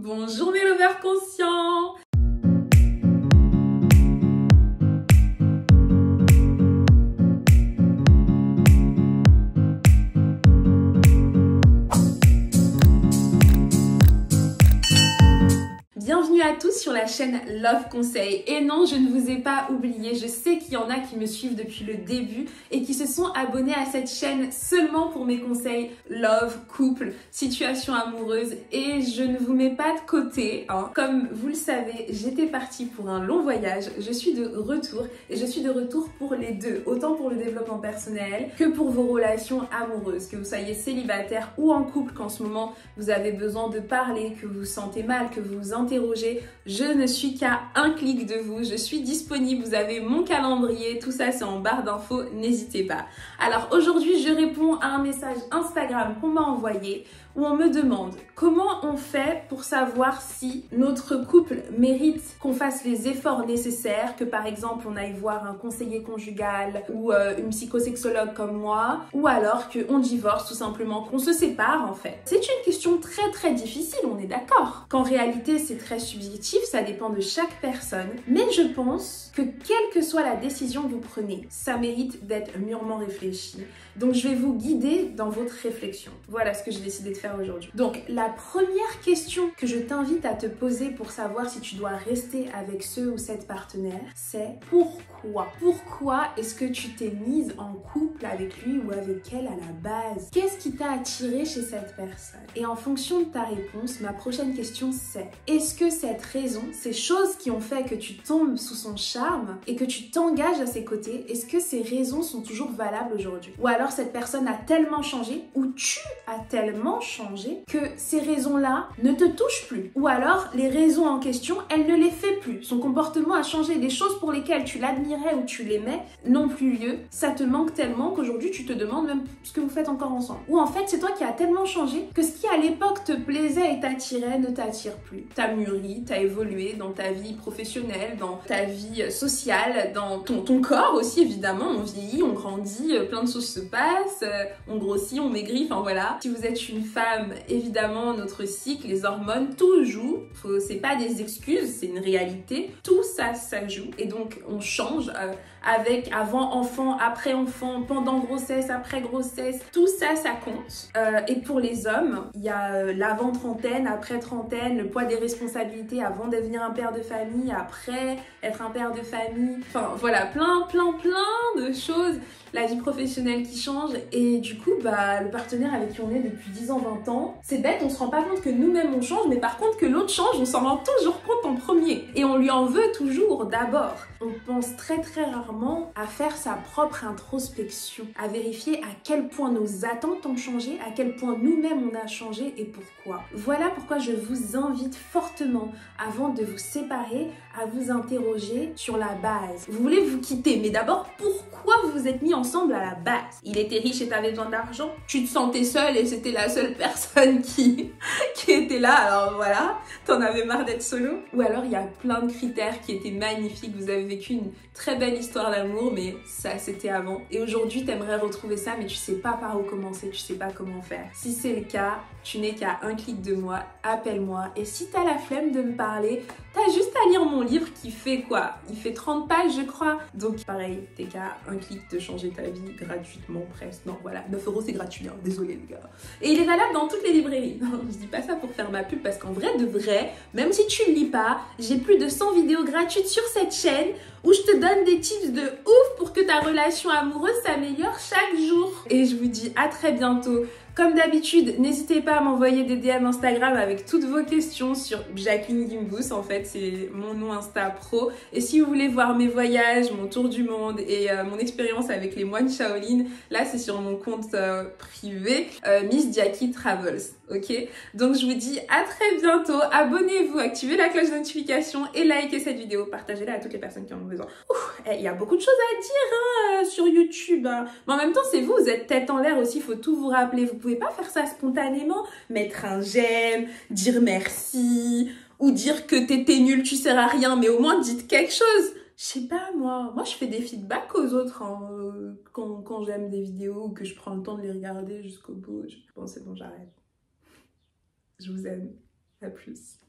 Bonjour mes lovers conscients! Bienvenue à tous sur la chaîne Love Conseil. Et non, je ne vous ai pas oublié. Je sais qu'il y en a qui me suivent depuis le début et qui se sont abonnés à cette chaîne seulement pour mes conseils love, couple, situation amoureuse. Et je ne vous mets pas de côté, hein. Comme vous le savez, j'étais partie pour un long voyage. Je suis de retour et je suis de retour pour les deux. Autant pour le développement personnel que pour vos relations amoureuses. Que vous soyez célibataire ou en couple, qu'en ce moment vous avez besoin de parler, que vous vous sentez mal, que vous vous interrogez, je ne suis qu'à un clic de vous, je suis disponible, vous avez mon calendrier, tout ça c'est en barre d'infos, n'hésitez pas. Alors aujourd'hui je réponds à un message Instagram qu'on m'a envoyé où on me demande comment on fait pour savoir si notre couple mérite qu'on fasse les efforts nécessaires, que par exemple on aille voir un conseiller conjugal ou une psychosexologue comme moi, ou alors qu'on divorce tout simplement, qu'on se sépare en fait. C'est une question très difficile, on est d'accord. Qu'en réalité c'est très subjectif, ça dépend de chaque personne, mais je pense que quelle que soit la décision que vous prenez, ça mérite d'être mûrement réfléchi. Donc je vais vous guider dans votre réflexion. Voilà ce que j'ai décidé de faire aujourd'hui. Donc la première question que je t'invite à te poser pour savoir si tu dois rester avec ce ou cette partenaire, c'est pourquoi? Pourquoi est-ce que tu t'es mise en couple avec lui ou avec elle à la base? Qu'est-ce qui t'a attiré chez cette personne? Et en fonction de ta réponse, ma prochaine question c'est: est-ce que cette raison, ces choses qui ont fait que tu tombes sous son charme et que tu t'engages à ses côtés, est-ce que ces raisons sont toujours valables aujourd'hui? Ou alors cette personne a tellement changé ou tu as tellement changé que ces raisons-là ne te touchent plus. Ou alors les raisons en question, elle ne les fait plus. Son comportement a changé. Des choses pour lesquelles tu l'admirais ou tu l'aimais n'ont plus lieu. Ça te manque tellement qu'aujourd'hui tu te demandes même ce que vous faites encore ensemble. Ou en fait c'est toi qui as tellement changé que ce qui à l'époque te plaisait et t'attirait ne t'attire plus. T'as mûri, t'as évolué dans ta vie professionnelle, dans ta vie sociale, dans ton corps aussi évidemment. On vieillit, on grandit, plein de choses se passent, on grossit, on maigrit, enfin voilà. Si vous êtes une femme, évidemment notre cycle, les hormones, tout joue. C'est pas des excuses, c'est une réalité. Tout ça, ça joue. Et donc on change avec avant enfant, après enfant, pendant grossesse, après grossesse. Tout ça, ça compte. Et pour les hommes, il y a l'avant trentaine, après trentaine, le poids des responsabilités avant de devenir un père de famille, après être un père de famille. Enfin voilà, plein de choses. La vie professionnelle qui change et du coup le partenaire avec qui on est depuis 10 ans, 20 ans, c'est bête, on se rend pas compte que nous-mêmes on change, mais par contre que l'autre change, on s'en rend toujours compte en premier et on lui en veut toujours d'abord. On pense très rarement à faire sa propre introspection, à vérifier à quel point nos attentes ont changé, à quel point nous-mêmes on a changé et pourquoi. Voilà pourquoi je vous invite fortement, avant de vous séparer, à vous interroger sur la base. Vous voulez vous quitter, mais d'abord pourquoi vous vous êtes mis ensemble à la base? Il était riche et t'avais besoin d'argent? Tu te sentais seule et c'était la seule personne qui était là, alors voilà, t'en avais marre d'être solo? Ou alors il y a plein de critères qui étaient magnifiques, vous avez vécu une très belle histoire d'amour, mais ça c'était avant. Et aujourd'hui t'aimerais retrouver ça, mais tu sais pas par où commencer, tu sais pas comment faire. Si c'est le cas, tu n'es qu'à un clic de moi, appelle-moi. Et si t'as la flemme de me parler, t'as juste à lire mon livre qui fait quoi? Il fait 30 pages je crois. Donc pareil, t'es qu'à un clic de changer ta vie gratuitement presque. Non voilà, 9 € c'est gratuit, hein. Désolé les gars. Et il est valable dans toutes les librairies. Non, je dis pas ça pour faire ma pub parce qu'en vrai de vrai, même si tu ne lis pas, j'ai plus de 100 vidéos gratuites sur cette chaîne où je te donne des tips de ouf pour que ta relation amoureuse s'améliore chaque jour. Et je vous dis à très bientôt. Comme d'habitude, n'hésitez pas à m'envoyer des DM Instagram avec toutes vos questions sur Jacqueline Gimbus, en fait, c'est mon nom Insta pro. Et si vous voulez voir mes voyages, mon tour du monde et mon expérience avec les moines Shaolin, là c'est sur mon compte privé, Miss Jackie Travels, ok? Donc je vous dis à très bientôt, abonnez-vous, activez la cloche de notification et likez cette vidéo, partagez-la à toutes les personnes qui en ont besoin. Il y a beaucoup de choses à dire sur YouTube, hein. Mais en même temps c'est vous êtes tête en l'air aussi, il faut tout vous rappeler, vous pouvez pas faire ça spontanément, mettre un j'aime, dire merci, ou dire que t'étais nul, tu sers à rien, mais au moins dites quelque chose. Je sais pas moi je fais des feedbacks aux autres hein, quand j'aime des vidéos ou que je prends le temps de les regarder jusqu'au bout. Bon c'est bon, j'arrête. Je vous aime, à plus.